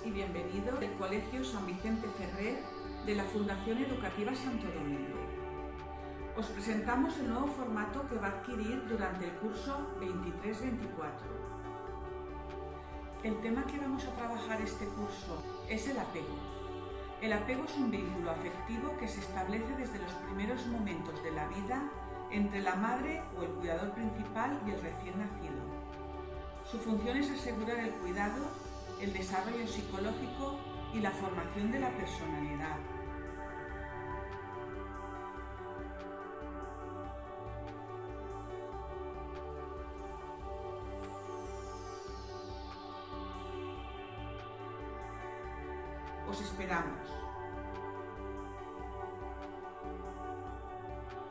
y bienvenidos del Colegio San Vicente Ferrer de la Fundación Educativa Santo Domingo. Os presentamos el nuevo formato que va a adquirir durante el curso 23-24. El tema que vamos a trabajar este curso es el apego. El apego es un vínculo afectivo que se establece desde los primeros momentos de la vida entre la madre o el cuidador principal y el recién nacido. Su función es asegurar el cuidado, el desarrollo psicológico y la formación de la personalidad. Os esperamos.